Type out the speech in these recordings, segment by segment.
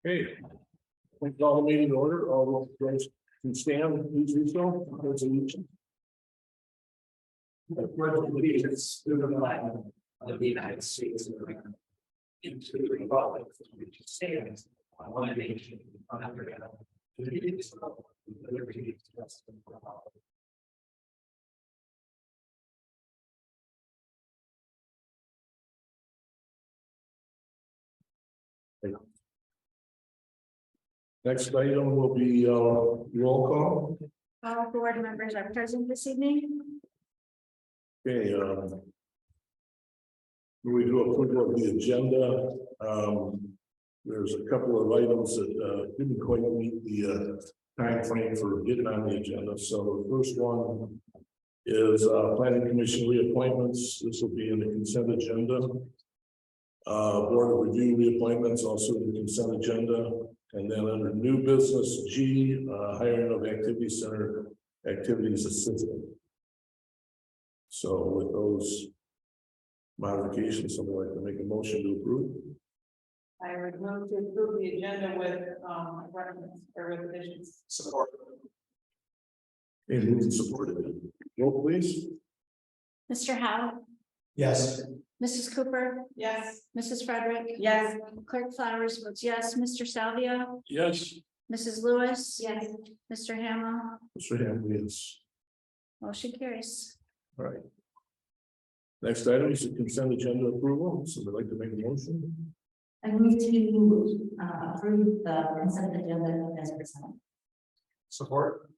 Okay. We call the meeting to order. All those can stand, please do so. Resolution. The pledge of allegiance to the flag of the United States of America, and to the republic which stands one nation under God, indivisible, with liberty and justice for all. Next item will be roll call. All board members are present this evening. Okay. We do approval of the agenda. There's a couple of items that didn't quite meet the time frame for getting on the agenda. So the first one is planning commission reappointments. This will be in the consent agenda. Board of review reappointments also in the consent agenda. And then under new business G, hiring of activity center activities assistant. So with those modifications, someone like to make a motion to approve. I would move to approve the agenda with reference or revisions. Support. And moved and supported. Roll please. Mr. Howe, Yes. Mrs. Cooper, Yes. Mrs. Frederick. Yes. Clerk Flowers votes yes. Mr. Salvia, Yes. Mrs. Lewis. Yes. Mr. Hamel, Mr. Hamlin, yes. motion carries. All right. Next item is the consent agenda approval. So we'd like to make a motion. I move to approve the consent agenda as presented. Support.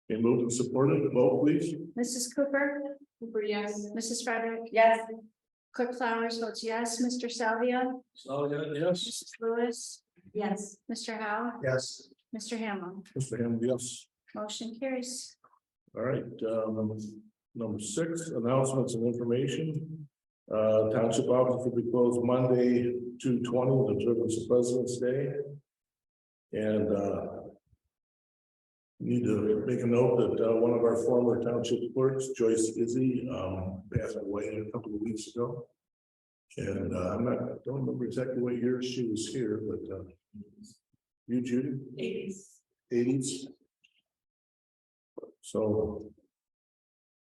And moved and supported. Vote please. Mrs. Cooper, Cooper, yes. Mrs. Frederick. Yes. Clerk Flowers votes yes. Mr. Salvia, So yes. Mrs. Lewis, Yes. Mr. Howe, Yes. Mr. Hamel, Mr. Hamlin, yes. motion carries. All right. Number 6, announcements and information. Township office will be closed Monday, 2/20, the observance of President's Day. And need to make a note that one of our former township clerks, Joyce Izzy, passed away a couple of weeks ago. And don't remember exactly what year she was here, but you, Judy? 80s. So,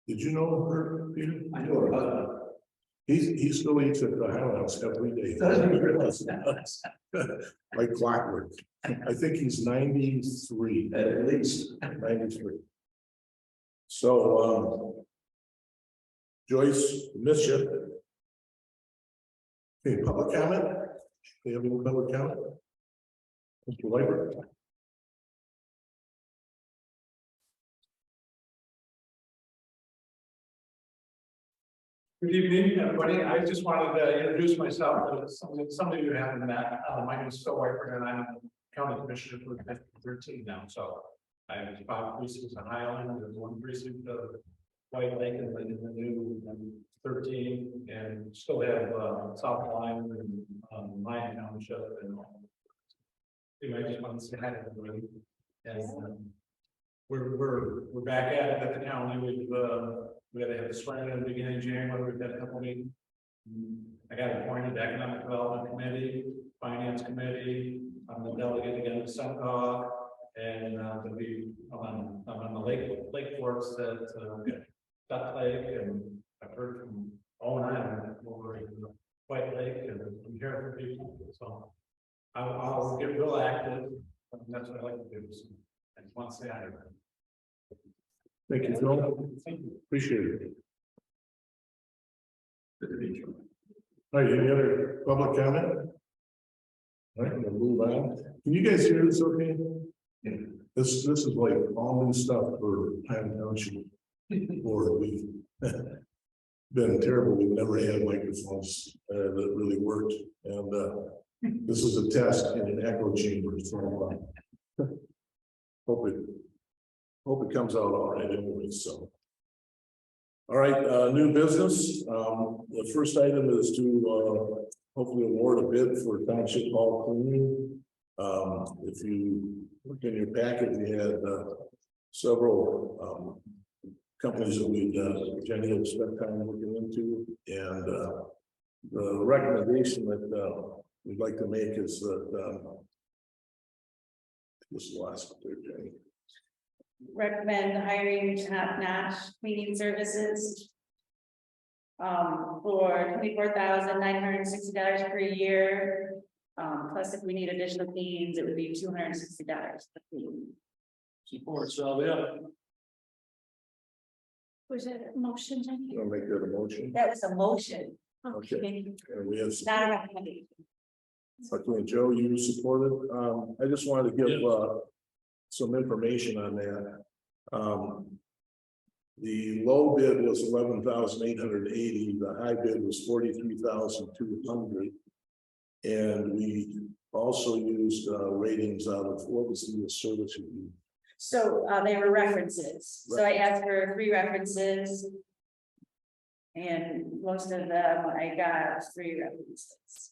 did you know her, Peter? I know her husband. He still eats at the Highlands every day. Like clockwork. I think he's 93. At least. 93. So, Joyce, miss you. Okay, public comment? Do you have any public comment? Mr. Labor. Good evening, everybody. I just wanted to introduce myself to some of you haven't met. My name is Phil Whiteford and I'm county commissioner for District 13 now. So I have 5 precincts on Highland. There's 1 precinct of White Lake and then the new 13, and still have South Line and Lyon Township. And anyway, I just wanted to say hi to everybody. And we're back at it at the county. We had a swearing in the beginning of January. We've had a couple meetings. I got appointed to Economic Development Committee, Finance Committee. I'm the delegate again to Seneca, and to be I'm on the Lake Forks that Duck Lake, and I've heard from Island over in White Lake, and I'm hearing from people. So I'll get real active. That's what I like to do. So I just want to say hi. Thank you, Phil. Thank you. Appreciate it. All right, any other public comment? All right, we'll move on. Can you guys hear this okay? Yeah. This is like all new stuff for Highland Township. Or we've been terrible. We've never had microphones that really worked. And this is a test in an echo chamber. So hope it comes out all right anyway. So all right, new business. The first item is to hopefully award a bid for township hall cleaning. If you look in your packet, we had several companies that Jenny had spent time looking into, and the recommendation that we'd like to make is that This is the last one there, Jenny. Recommend hiring top-notch cleaning services. For $24,960 per year. Plus if we need additional cleans, it would be $260 per clean. Support Sylvia. Was it a motion, Jenny? I'll make that a motion. That was a motion, Okay. Okay, And we have. not a recommendation. Okay, Joe, you supported. I just wanted to give some information on that. The low bid was 11,880. The high bid was 43,200. And we also used ratings out of what was the service you. So they were references, so I asked for 3 references. And most of them I got 3 references.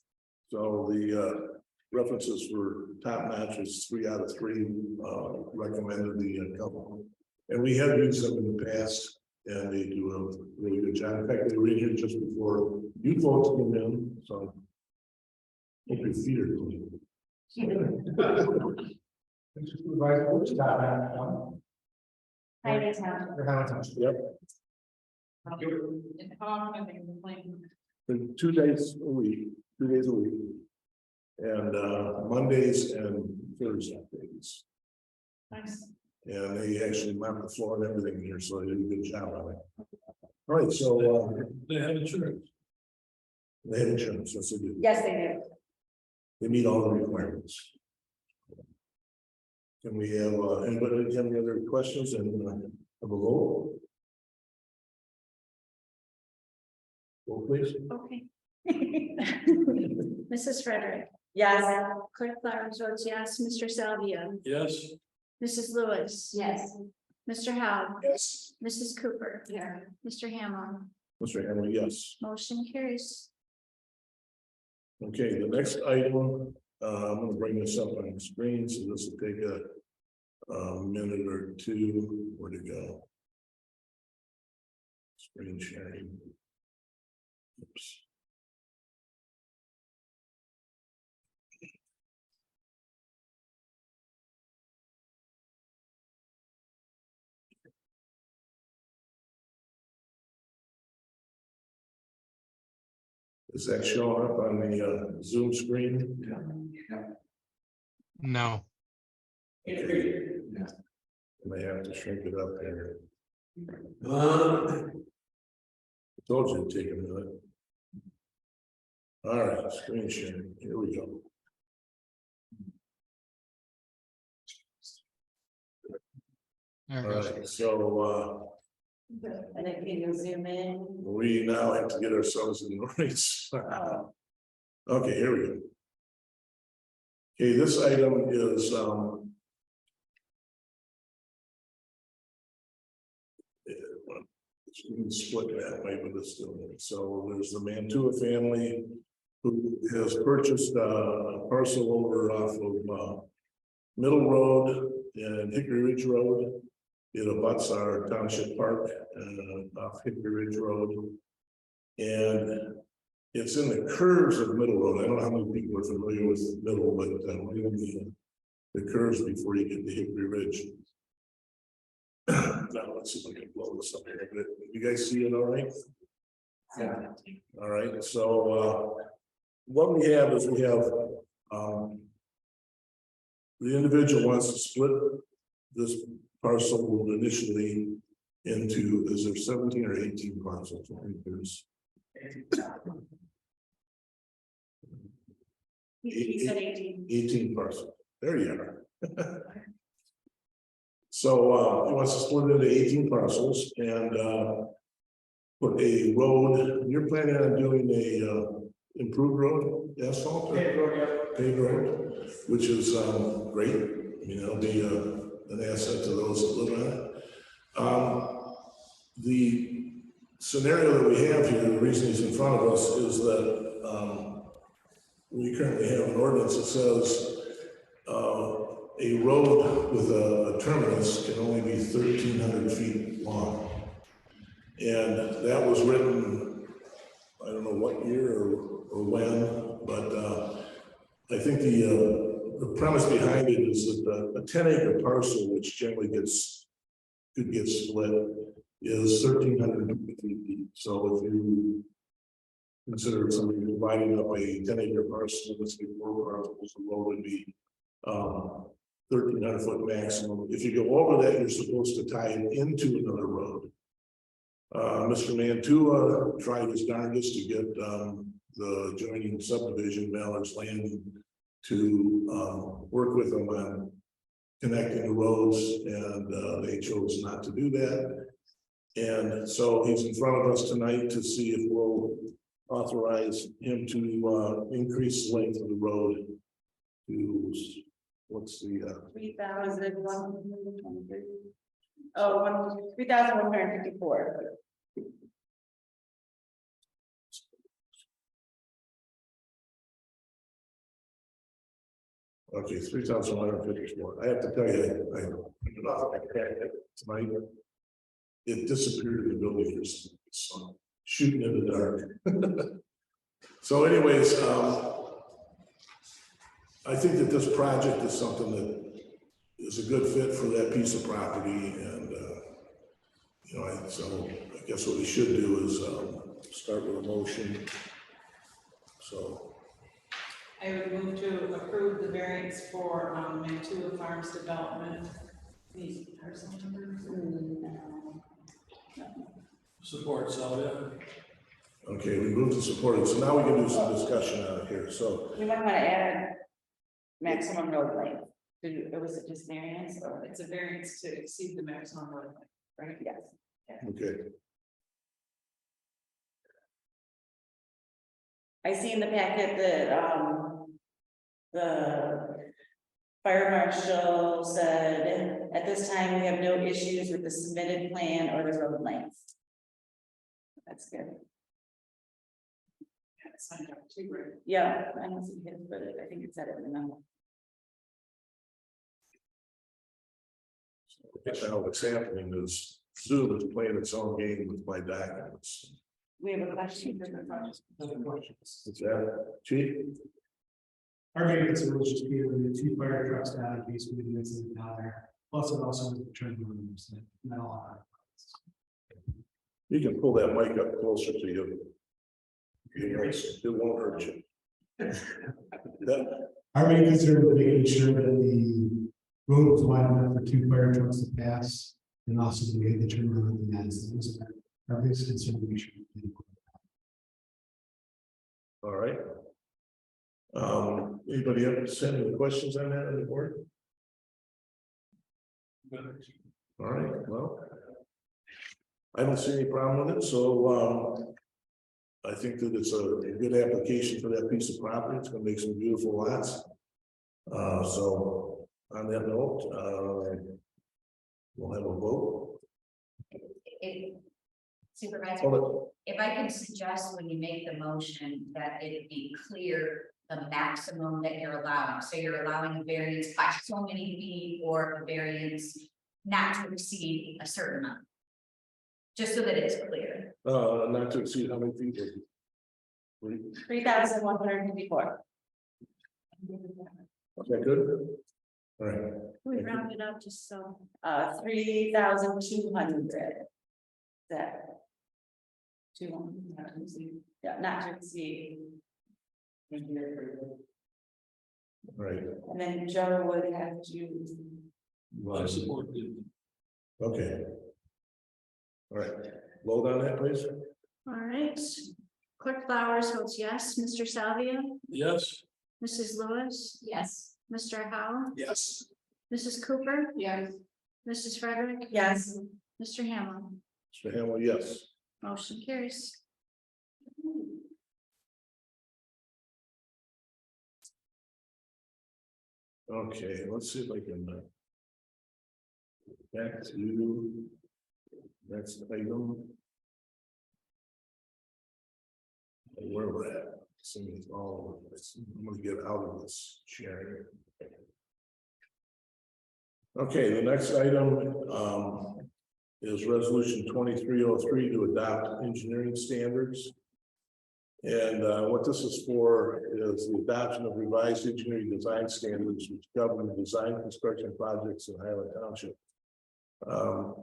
So the references were top notch, was 3 out of 3 recommended the couple. And we have used them in the past and they do a really good job. In fact, they were in here just before you folks came in, so. Hope your feet are clean. Highland Township. Yep, And how often are they complaining? and 2 days a week, 2 days a week. And Mondays and Thursdays. Nice. And they actually mop the floor and everything here, so they did a good job on it. All right, so They have insurance. they have insurance, yes, they do. Yes, they do. They meet all the requirements. Can we have, anybody have any other questions and have a vote? Vote please. okay. Mrs. Frederick, Yes. Clerk Flowers votes yes, Mr. Salvia, Yes. Mrs. Lewis. Yes. Mr. Howe, Yes. Mrs. Cooper. Yeah. Mr. Hamel, Mr. Henry, yes. motion carries. Okay, the next item, I'm gonna bring this up on the screen, so this will take a minute or two. Where to go? Screen sharing. Oops. Is that showing up on the Zoom screen? No. Okay. And I have to shrink it up here. I told you to take a minute. All right, screen sharing, here we go. There it All goes. right, so And then can you zoom in? we now have to get ourselves in the right spot. Okay, here we go. Okay, this item is it's split that way, but it's still there. So there's the Mantua family who has purchased a parcel over off of Middle Road and Hickory Ridge Road. It abuts our Township Park off Hickory Ridge Road. And it's in the curves of Middle Road. I don't know how many people are familiar with Middle, but we're in the curves before you get to Hickory Ridge. Now let's see if I can blow this up here. You guys see it all right? Yeah. All right, so what we have is we have the individual wants to split this parcel initially into, is there 17 or 18 parcels? I think there's He said 18. 18 parcels. There you are. So he wants to split it into 18 parcels and put a road. You're planning on doing a improved road, asphalt? Paved road, which is great. You know, be an asset to those that live on it. The scenario that we have here, the reason he's in front of us is that we currently have an ordinance that says a road with a terminus can only be 1,300 feet long. And that was written, I don't know what year or when, but I think the the premise behind it is that a 10-acre parcel, which generally could get split, is 1,350 feet. So if you consider somebody dividing up a 10-acre parcel, let's say 4 parcels, the road would be 1,300 foot maximum. If you go over that, you're supposed to tie it into another road. Mr. Mantua tried his darndest to get the adjoining subdivision, Mallard's Landing, to work with them on connecting the roads, and they chose not to do that. And so he's in front of us tonight to see if we'll authorize him to increase the length of the road to, what's the 3,123. Oh, 3,154. okay, 3,154. I have to tell you, I tonight, it disappeared in the building. So shooting in the dark. So anyways, I think that this project is something that is a good fit for that piece of property, and you know, so I guess what we should do is start with a motion. So I would move to approve the variance for Mantua Farms Development. These parcel numbers. Support, so okay, we moved to support it. So now we can do some discussion on it here. So You might want to add maximum road length. Or was it just variance or? It's a variance to exceed the maximum road length, right? Yes. okay, I see in the packet that, the fire marshal said, at this time, we have no issues with the submitted plan or the road length. That's good. Signed up too, right? Yeah, I don't see his, but I think it said it in the memo. now what's happening is Zoom is playing its own game with my documents. We have a question for the front. Is that chief? Our maintenance will just be when the 2 fire trucks down in case we get something down there. Plus, it also has the turn rooms that not all You can pull that mic up closer to you. It won't hurt you. That, Our main concern is making sure that the road is wide enough for 2 fire trucks to pass, and also to get the turn around at the end. So those are our biggest concern. We should be. all right. Anybody have any questions on that on the board? All right, well, I don't see any problem with it, so I think that it's a good application for that piece of property. It's gonna make some beautiful lots. So on that note, we'll have a vote. Supervisor, Hold if I can suggest when you make the motion that it be clear the maximum that you're allowing. So you're allowing a variance by so many feet or a variance not to exceed a certain amount. Just so that it's clear. not to exceed how many feet? 3,154. Okay, good. All right, We round it up just so. 3,200. That. 200, not to exceed. Yeah, not to exceed. right. And then Joe would have to. I support it. Okay. All right, vote on that, please. All right. Clerk Flowers votes yes. Mr. Salvia, Yes. Mrs. Lewis, Yes. Mr. Howe, Yes. Mrs. Cooper, Yes. Mrs. Frederick. Yes. Mr. Hamlin, Mr. Hamel, yes. motion carries. Okay, let's see if I can. Back to. Next item. Where we're at, seeing it's all, I'm gonna get out of this sharing. Okay, the next item, is resolution 2303 to adopt engineering standards. And what this is for is the adoption of revised engineering design standards which govern the design construction projects in Highland Township. For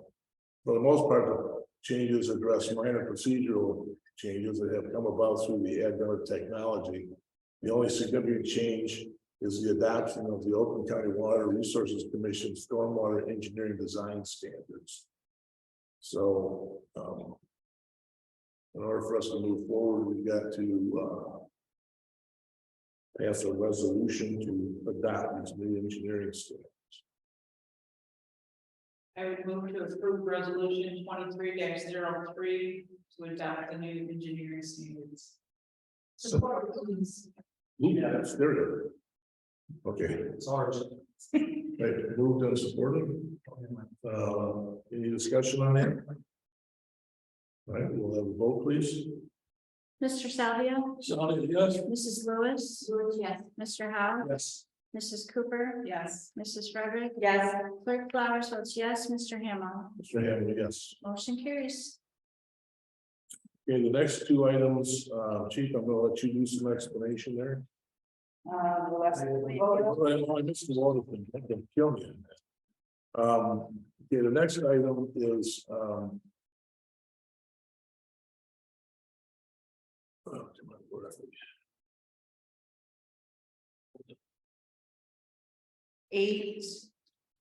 the most part, the changes address minor procedural changes that have come about through the advent of technology. The only significant change is the adoption of the Oakland County Water Resources Commission Stormwater Engineering Design Standards. So, in order for us to move forward, we've got to pass a resolution to adopt these new engineering standards. I would move to approve resolution 23-03 to adopt the new engineering standards. Support, please. Yeah, that's there. It is. Okay, It's ours. right, moved and supported. Any discussion on that? All right, we'll have a vote, please. Mr. Salvio, Salvio, yes. Mrs. Lewis, Yes. Mr. Howe, Yes. Mrs. Cooper, Yes. Mrs. Frederick, Yes. Clerk Flowers votes yes, Mr. Hamel, Mr. Hammond, yes. motion carries. Okay, the next two items, Chief, I'm gonna let you do some explanation there. The last. I missed the water thing, that can kill me. Okay, the next item is, where are we?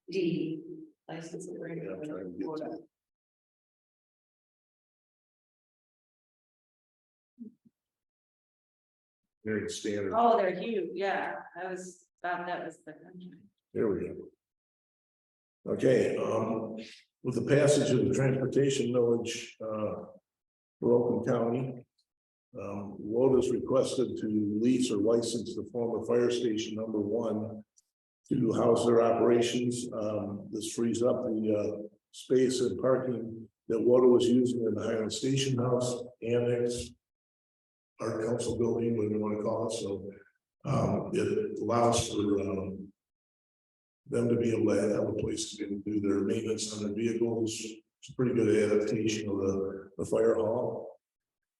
8D. License Yeah, agreement. I'm trying to get to it. Very standard. Oh, they're huge, yeah, thought that was the. There we go. Okay, with the passage of the transportation millage, for Oakland County. WODA is requested to lease or license the former fire station number 1 to house their operations. This frees up the space and parking that WODA was using in the Highland Station House Annex, Art Council building, whatever you want to call it. So it allows for them to be able to have a place to do their maintenance on their vehicles. It's a pretty good adaptation of the fire hall.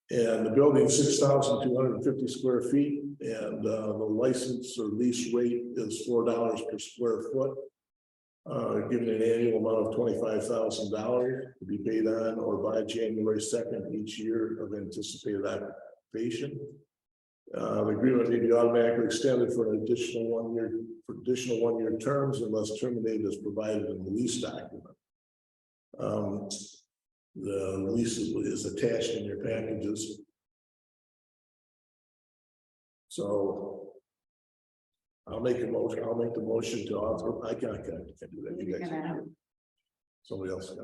And the building is 6,250 square feet, and the license or lease rate is $4 per square foot. Given an annual amount of $25,000 to be paid on or by January 2nd each year of anticipated occupation. The agreement may be automatically extended for an additional 1 year, for additional 1 year terms unless terminated as provided in the lease document. The lease is attached in your packages. So I'll make a motion. I'll make the motion to author. I can't do that. You guys can. Somebody else can.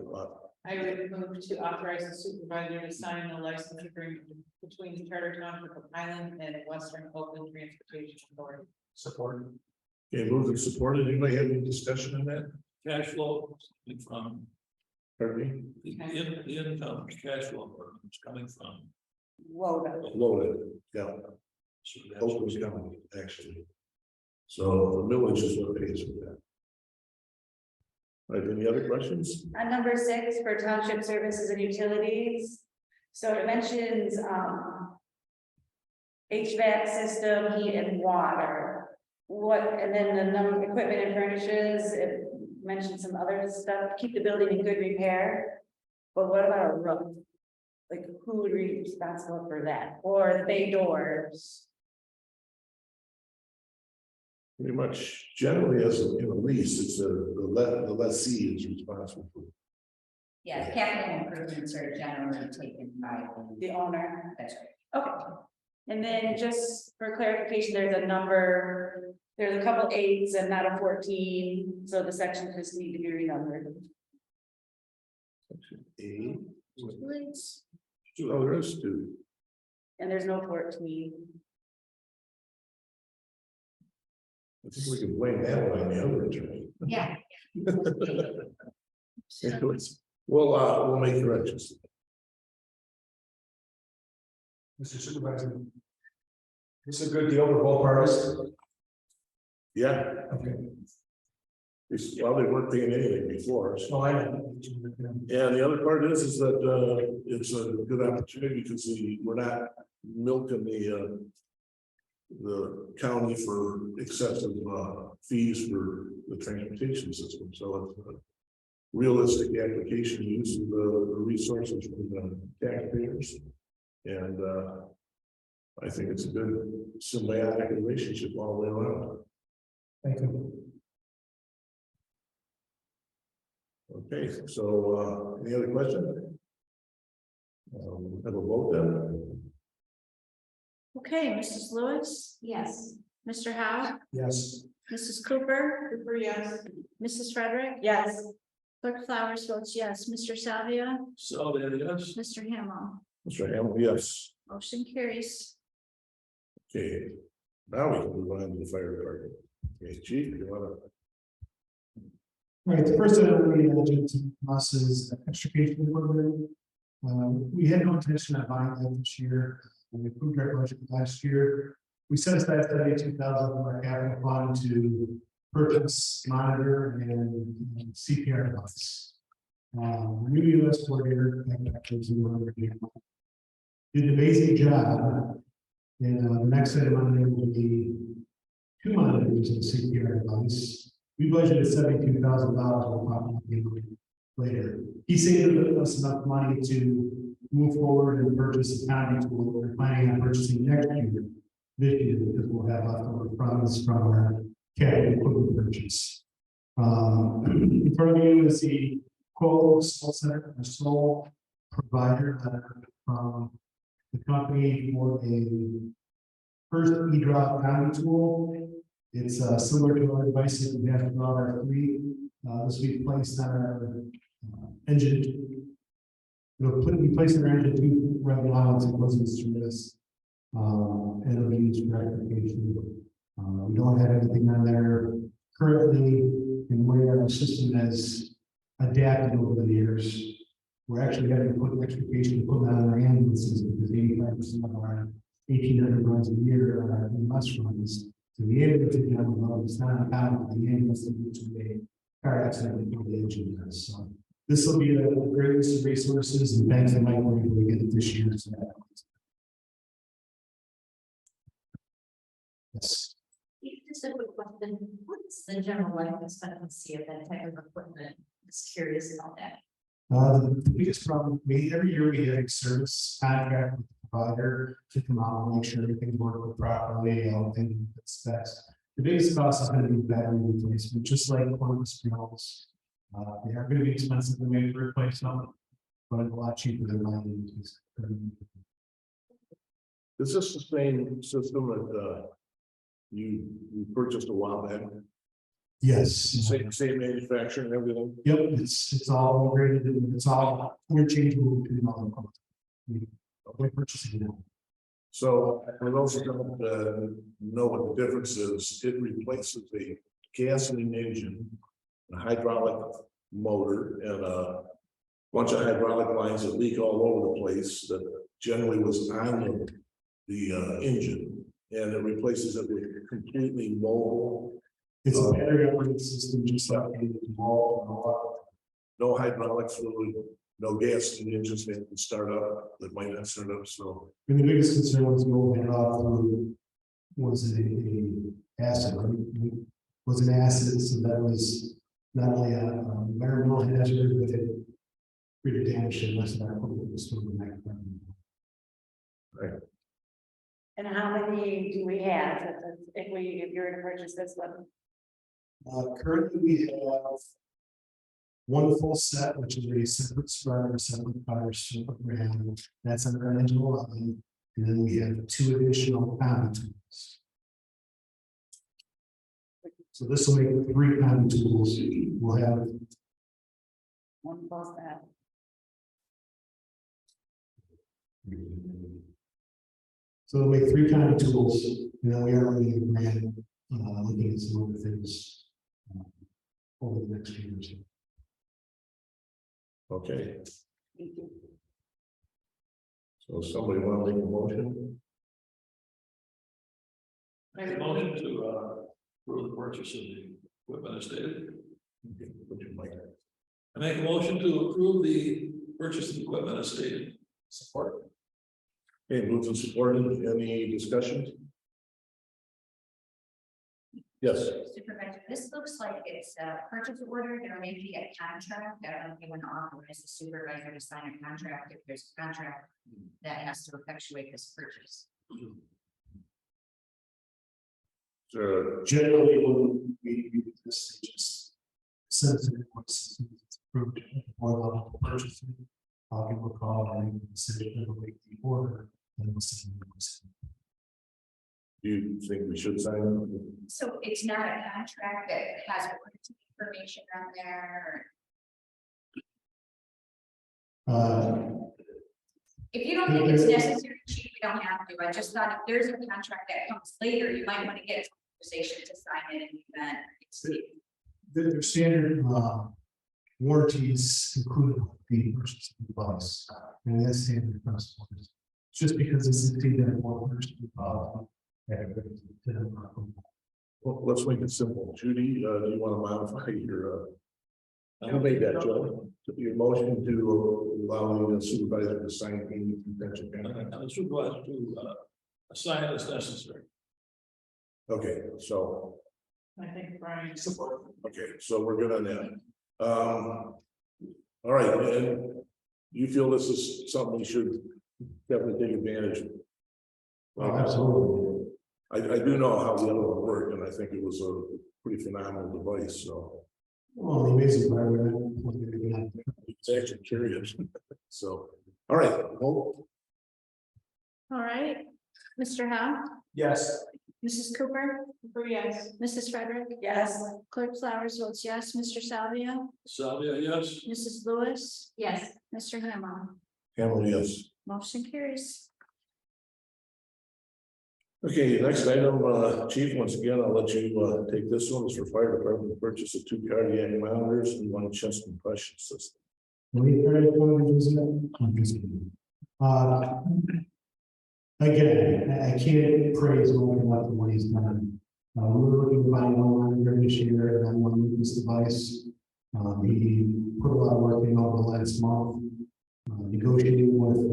I would move to authorize the supervisor to sign the license agreement between the Charter Township of Highland and Western Oakland Transportation Authority. Support. Okay, moved and supported. Anybody have any discussion on that? Cash flow from, Pardon me? the income, cash flow is coming from. Whoa. Loaded, yeah. So that's Oakland's coming, actually. So the millage is what pays for that. All right, any other questions? On number 6 for township services and utilities. So it mentions HVAC system, heat and water. What, and then the number equipment and furnishes, it mentioned some other stuff, keep the building in good repair. But what about a roof? Like who would be responsible for that? Or the bay doors? Pretty much generally as in a lease, it's the lessee is responsible for. Yeah, capital improvements are generally taken by The owner? that's right. Okay. And then just for clarification, there's a number, there's a couple 8s and not a 14, so the sections just need to be renumbered. Section A. Please. Oh, there is 2. And there's no 14. I think we can blame that one on the other attorney. Yeah. Anyways, we'll make corrections. Mr. Supervisor. This is a good deal for both parties. Yeah, Okay. well, they weren't paying anything before. So. So I know. Yeah, the other part is that it's a good opportunity because we're not milking the county for excessive fees for the transportation system. So it's a realistic application use of the resources from the taxpayers. And I think it's a good symbiotic relationship all the way around. Thank you. Okay, so any other question? Have a vote then? Okay, Mrs. Lewis, Yes. Mr. Howe, Yes. Mrs. Cooper, Cooper, yes. Mrs. Frederick. Yes. Clerk Flowers votes yes. Mr. Salvia, So there it is. Mr. Hamel, Mr. Hamel, yes. motion carries. Okay, now we can move on to the fire department. Okay, chief, you wanna? All right, the first item on the agenda to us is extrication equipment. We had no intention of buying that this year. When we approved our budget last year, we set aside $72,000 from our capital fund to purchase, monitor, and CPR device. New US coordinator did an amazing job. And the next item on there will be 2 monitors and CPR device. We budgeted $72,000. We'll probably later. He saved us enough money to move forward and purchase a county tool. We're planning on purchasing next year, this year, because we'll have leftover funds from our capital equipment purchase. In front of you is the quote center, a sole provider from the company for a first e-drop county tool. It's similar to our device that we have throughout our fleet. This will be placed on our engine. It'll be placed on our engine 2 right now as it goes into service. And it'll be used for application. We don't have anything on there currently, and where our system has adapted over the years. We're actually having to put extrication equipment on our ambulances because 85% of our 1,800 runs a year are EMS runs. So the ambulance is not accountable for the ambulance that gets a car accident with the engine does. So this will be a great use of resources, and thanks to Mike, we're able to get it this year. So yes. Just a quick question. What's the general life expectancy of that type of equipment? Just curious about that. The biggest problem, every year we have a service contract with the provider to come out and make sure everything's working properly, everything that's best. The biggest cost is going to be battery replacement, just like cordless panels. They are going to be expensive to maybe replace them, but a lot cheaper than mine. Is this the same system that you purchased a while back? Yes. Same manufacturer and everything? Yep, it's all integrated and it's all interchangeable between all of them. We're purchasing now. So for those who don't know what the difference is, it replaces a gasoline engine, a hydraulic motor, and a bunch of hydraulic lines that leak all over the place that generally was on the engine, and it replaces it with a completely mobile. It's a battery operating system, just like a no hydraulic fluid, no gas in the engines that can start up, that might not start up. So and the biggest concern was going through was a acid, right? Was an acid, so that was not only a environmental hazard, but it really damaged the rest of our equipment was still the next one. right. And how many do we have if you were to purchase this one? Currently, we have one full set, which is a separate spreader, separate fire, separate brand. That's under our engine line, and then we have 2 additional combi tools. So this will make 3 combi tools. We'll have One plus that. So we'll make 3 combi tools, and then we are looking at brand, looking at some other things over the next few years. Okay. So somebody want to make a motion? Make a motion to approve the purchase of the equipment as stated. Okay, put your mic. I make a motion to approve the purchase of equipment as stated. Support. Okay, moved and supported. Any discussion? Yes. Supervisor, this looks like it's a purchase order, there may be a contract, I don't know if you want to authorize the supervisor to sign a contract, if there's a contract that has to effectuate this purchase. Generally, when we do this, they just send it to the invoice, it's approved or level purchasing. I'll give a call and decision to make the order, and we'll send the invoice. Do you think we should sign it? So it's not a contract that has information on there. If you don't think it's necessary, chief, we don't have to. I just thought if there's a contract that comes later, you might want to get authorization to sign it in the event. Their standard warranties include the purchase device, and that's standard across the board. Just because it's a that one person Well, let's make it simple. Judy, do you want to modify your? Who made that, Joe? Your motion to allow the supervisor to sign any convention. And the supervisor to assign it as necessary. Okay, so, I think Brian. okay, so we're good on that. All right, and you feel this is something we should definitely take advantage of? Oh, absolutely. I do know how the other one worked, and I think it was a pretty phenomenal device, so. Well, the amazing part, we're not. It's actually curious. So, all right, well, All right, Mr. Howe, Yes. Mrs. Cooper, Yes. Mrs. Frederick, Yes. Clerk Flowers votes yes, Mr. Salvia, Salvia, yes. Mrs. Lewis, Yes. Mr. Hamel, Hamel, yes. motion carries. Okay, next item, chief, once again, I'll let you take this one. It's for fire department to purchase of 2 cardiac monitors and 1 chest compression system. Again, I can't praise more about what he's done. We were looking to buy one monitor this year, and then one with this device. He put a lot of work in over the last month, negotiating with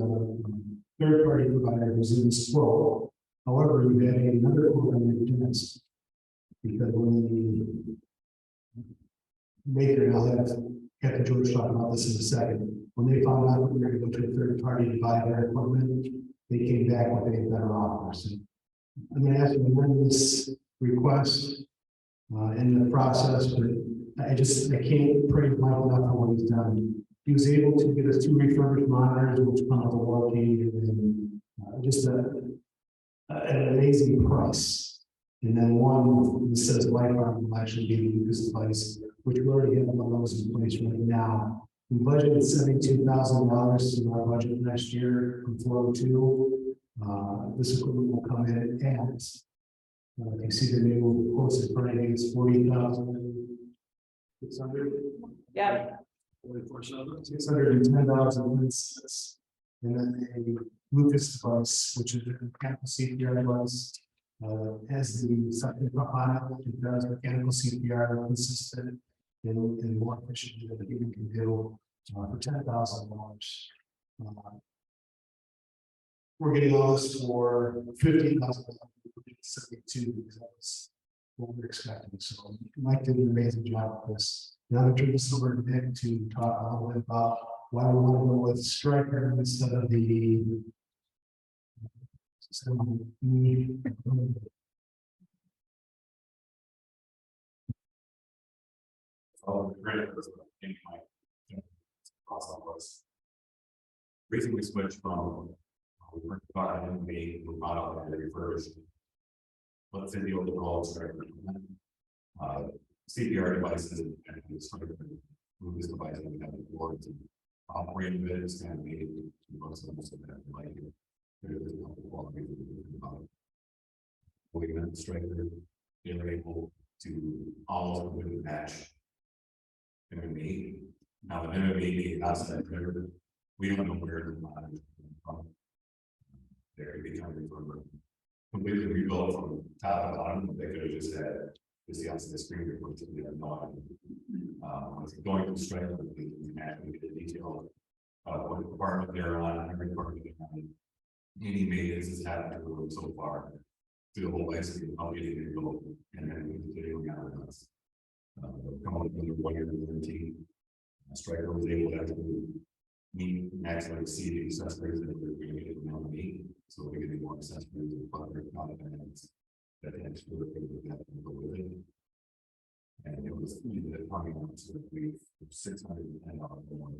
third-party provider who's in this quote. However, you had another quote on your desk. Because when the maker, and I'll have Captain George talk about this in a second, when they found out that we were going to go to a third party to buy their equipment, they came back with a better offer. So I'm going to ask you to amend this request in the process, but I can't praise Mike enough for what he's done. He was able to get us 2 refurbished monitors, which come with a warranty, and just an amazing price. And then one that says lifetime will actually give you this device, which we already have one of those in place right now. We budgeted $72,000 in our budget next year from 402. This equipment will come in as you see the new posted price is 40,000. 600. Yeah. 610,000. And then a Lucas device, which is a mechanical CPR device, has the second on it. It does mechanical CPR consistent and more efficient than you can do for $10,000. We're getting all this for $50,000, 72 because that's what we're expecting. So Mike did an amazing job with this. Now I'm going to turn this over to Nick to talk a little bit about why we want to go with Stryker instead of the. Recently switched from we were talking we model and refurbished. Let's say the overall CPR devices and sort of move this device and have the boards and operating bits and maybe most of them like we went straight through, they're able to almost completely match MMA. Now the MMA outside there, we don't know where the monitor is from. They're becoming from completely rebuilt from top to bottom. They could have just had the outside screen report to the no going to strength with the actually the detail of what department they're on, every department they're on. any maintenance has happened to the road so far. Through the whole life cycle, I'll get it go, and then we continue on us. Come up with a 1 year guarantee. Striker was able to actually meet maximum exceed the accessories that we're going to get from LME, so we're getting more accessories and other confidence that actually we're able to have to go with it. And it was the coming on to we $610 more than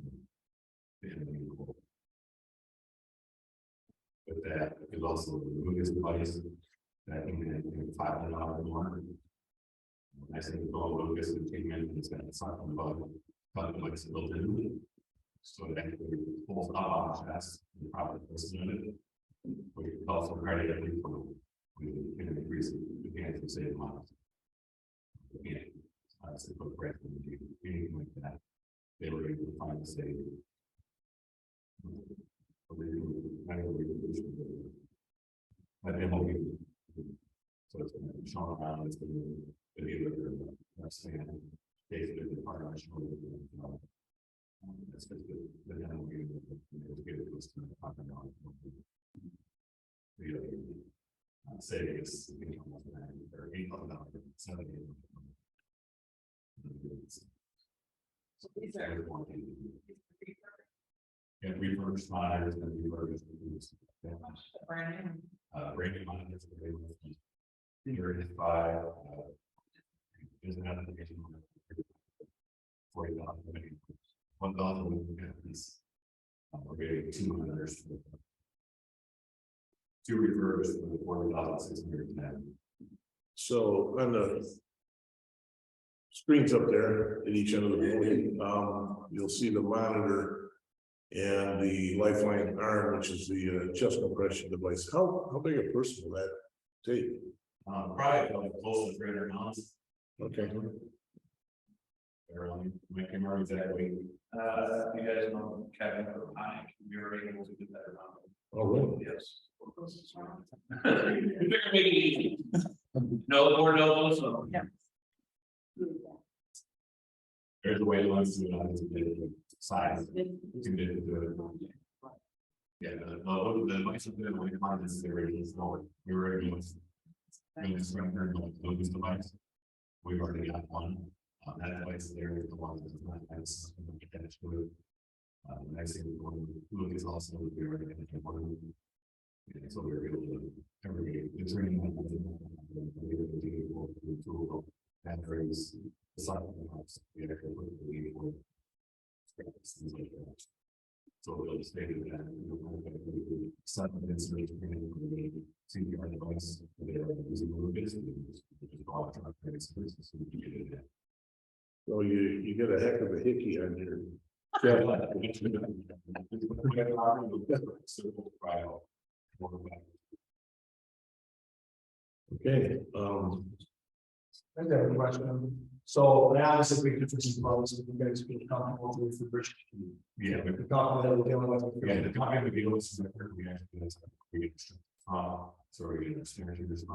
with that, it was also the Lucas device that came in $500 more. I said, "Well, Lucas and came in and said something about device built in." So it actually pulls up on the chest, the proper person in it. We also credit it for we can increase the chance to save money. Yeah, so put credit in anything like that. They were able to find the save. But it will be so it's going to be shown around. It's going to be a stand. Basically, the part of my shoulder. That's just the general view to give it to us to say it's or $8,000. So these are and refurbished monitors and refurbished brand rating monitors. Here it is by there's an application 40,000 1,000 piece. We're getting 2 monitors. 2 refurbished for the 40,610. So on the screens up there at each end of the building, you'll see the monitor and the lifeline arm, which is the chest compression device. How big a person will that take? Probably close to 300 pounds. Okay. My camera exactly. You guys know Kevin for Pike, we were able to do that around. Oh, really? Yes. We figured make it easy. No more, no, so. Yeah. There's a way to learn to size. You can do it. Yeah, the device of the way to find this area is lower. We were able to this record Lucas device. We've already got one. That device there is the one that's not as attached to it. The next thing we're going to look is also we already got one. And so we're able to every it's really tool that brings the side of the house. We actually put the lead for things like that. So we'll just stay with that. Something that's really CPR device. They're using Lucas, which is all electronic services, so we can get it in. So you get a heck of a hickey on your. Okay, I have a question. So now this is big difference in levels, if you guys feel comfortable with the bridge. Yeah, The document that we're dealing with. yeah, the company would be looks like we actually so we're getting experience this I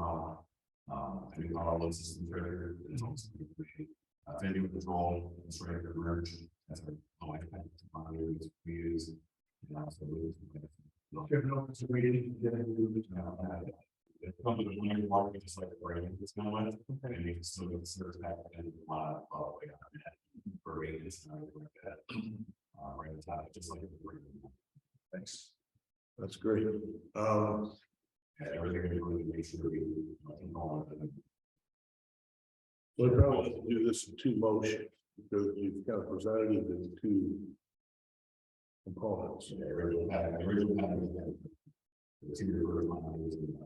think all those systems are is also video control, it's right for merge. That's our life monitors we use. And also the company when you walk just like the brand it's going with, and you can still get the service back and all the way on that for ratings and everything like that. Right on top, just like the brand. Thanks. that's great. Yeah, everything we really make sure we We'll probably do this in 2 motions because you've kind of presented it in 2 components. the original pattern. It's either for monitors and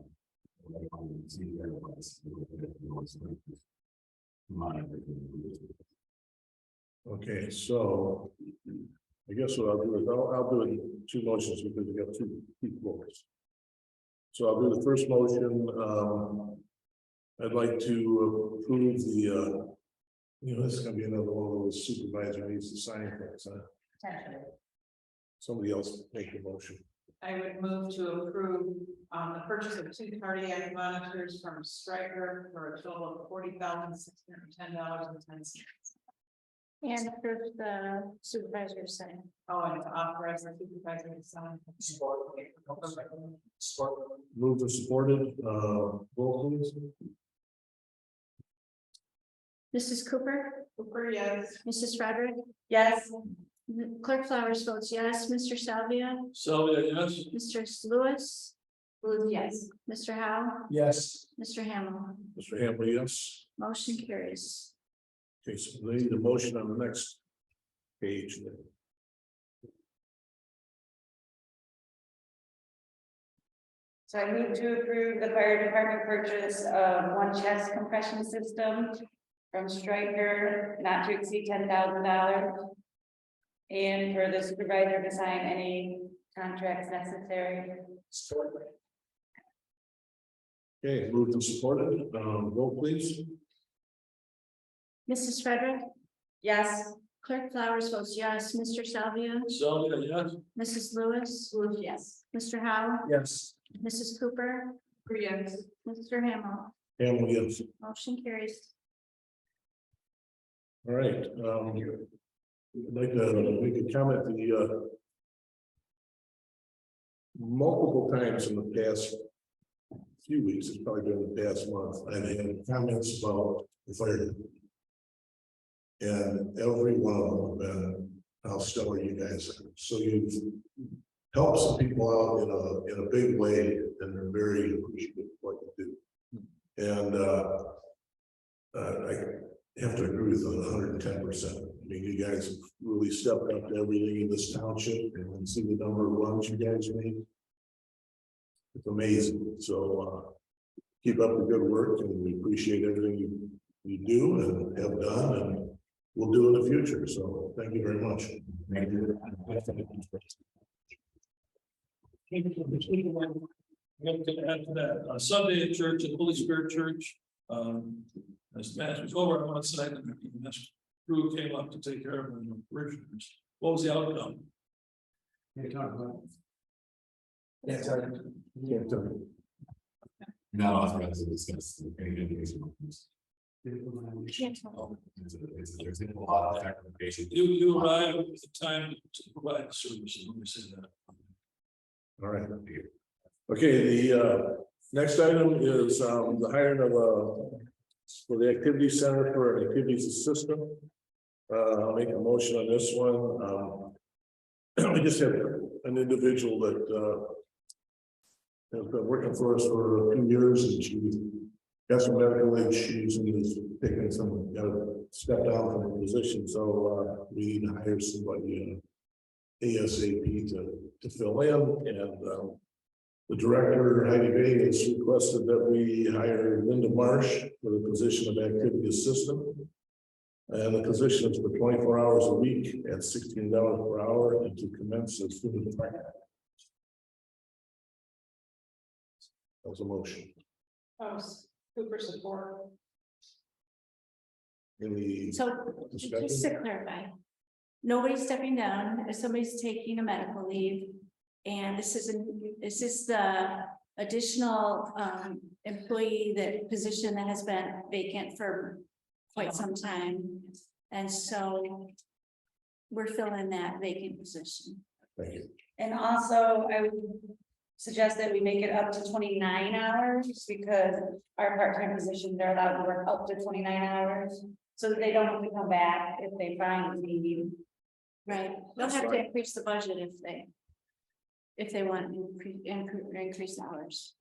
Okay, so I guess what I'll do is I'll do it in 2 motions because we got 2 floors. So I'll do the first motion. I'd like to approve the, this is gonna be another one of those supervisor needs to sign things, huh? Potentially. Somebody else make the motion. I would move to approve the purchase of 2 cardiac monitors from Stryker for a total of $40,610.10. And approve the supervisor sign. Oh, and to authorize the supervisor to sign. Moved and supported, roll please. Mrs. Cooper, Cooper, yes. Mrs. Frederick, Yes, Clerk Flowers votes yes, Mr. Salvia, Sylvia, yes. Mr. Lewis, Lewis, yes. Mr. Howe, Yes. Mr. Hamel, Mr. Hamley, yes. motion carries. Okay, so we need a motion on the next page. so I move to approve the fire department purchase of one chest compression system from Stryker, not to exceed $10,000. And for the supervisor to sign any contracts necessary. Okay, moved and supported, roll please. Mrs. Frederick, Yes, Clerk Flowers votes yes, Mr. Salvia, Sylvia, yes. Mrs. Lewis, Lewis, yes. Mr. Howe, Yes. Mrs. Cooper, Cooper, yes. Mr. Hamel, Hamley, yes. motion carries. All right, I'd like to make a comment, multiple times in the past few weeks, it's probably been the past month, I've had comments about the fire department. And every one of them have been how stellar you guys are. So you've helped some people out in a big way, and they're very appreciative of what you do. And I have to agree with 110%. I mean, you guys have really stepped up to everything in this township, and see the number of runs you guys make. It's amazing. So keep up the good work, and we appreciate everything you do and have done, and we'll do in the future. So thank you very much. Thank you. I'm going to add to that, Sunday at church, at Holy Spirit Church, as Matt was over on one side, and this crew came up to take care of the parishioners. What was the outcome? Yeah, sorry. Can't tell you. Not authorized to discuss any of these. Can't tell. There's a lot of documentation. You arrived at the time to provide services, let me say that. All right. Okay, the next item is the hiring of for the activity center for an activities assistant. I'll make a motion on this one. We just have an individual that has been working for us for a few years, and she got some medical issues and is taking some, got to step down from the position. So we need to hire somebody ASAP to fill in, and the director, Heidi Bay, has requested that we hire Linda Marsh for the position of activity assistant. And the position is for 24 hours a week at $16 per hour, and to commence as soon as practical. That was a motion. Oh, Cooper support. Any So discussion? just to clarify, nobody's stepping down if somebody's taking a medical leave. And this is the additional employee, that position that has been vacant for quite some time. And so we're filling that vacant position. Thank you. and also I would suggest that we make it up to 29 hours, because our part-time positions are allowed to work up to 29 hours. So that they don't have to come back if they find the need. Right, they'll have to increase the budget if they want to increase hours.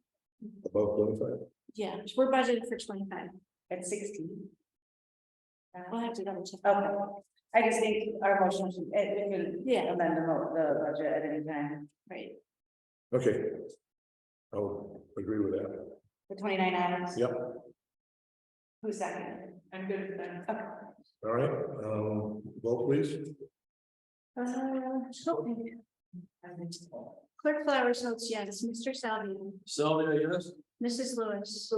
About 25. Yeah, we're budgeted for 25. At 16. We'll have to double check. Okay, I just think our motion should, it could Yeah. amend the budget at any time Right, Okay. I'll agree with that. for 29 hours. Yep. Who's second? I'm good with that. Okay. All right. Vote please. okay. Clerk Flowers votes yes, Mr. Salvi, Sylvia, yes. Mrs. Lewis,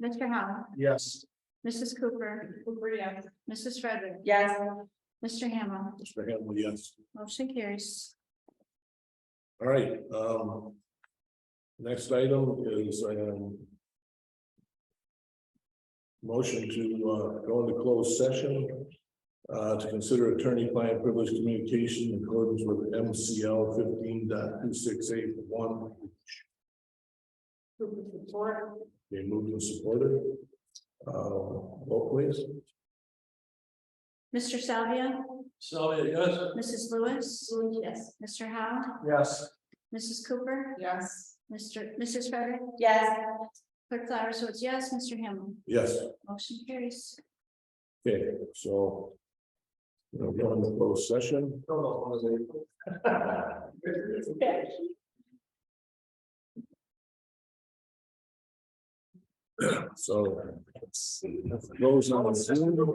Mr. Howe, Yes. Mrs. Cooper, Cooper, yes. Mrs. Frederick, Yes, Mr. Hamel, Mr. Hamlin, yes. motion carries. All right. Next item is motion to go into closed session To consider attorney-client privilege communication in accordance with MCL 15.268.1. Okay, moved and supported. Vote please. Mr. Salvia, Salvia, yes. Mrs. Lewis. Yes. Mr. Howe, Yes. Mrs. Cooper, Yes. Mrs. Frederick, Yes. Clerk Flowers votes yes, Mr. Hamel, Yes. motion carries. Okay, so. We'll go into closed session. So. Those on Zoom. We'll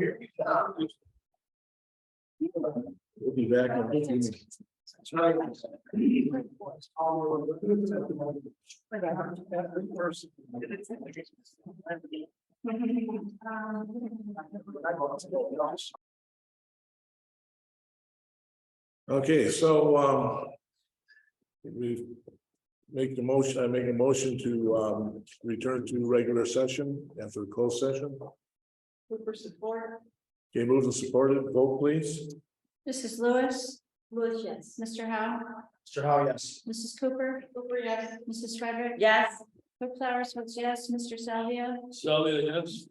be back in 15 minutes. Okay, so we make the motion, I make a motion to return to regular session after closed session. Cooper support. Okay, moved and supported, vote please. Mrs. Lewis, Lewis, yes. Mr. Howe, Mr. Howe, yes. Mrs. Cooper, Cooper, yes. Mrs. Frederick. Yes. Clerk Flowers votes yes, Mr. Salvia, Salvia, yes.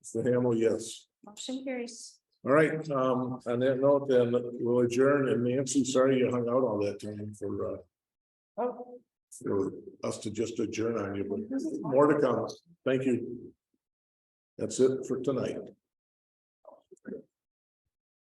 Mr. Hamel, yes. motion carries. All right, on that note, then we'll adjourn, and Nancy, sorry you hung out all that time for us to just adjourn on you, but more to come. Thank you. That's it for tonight.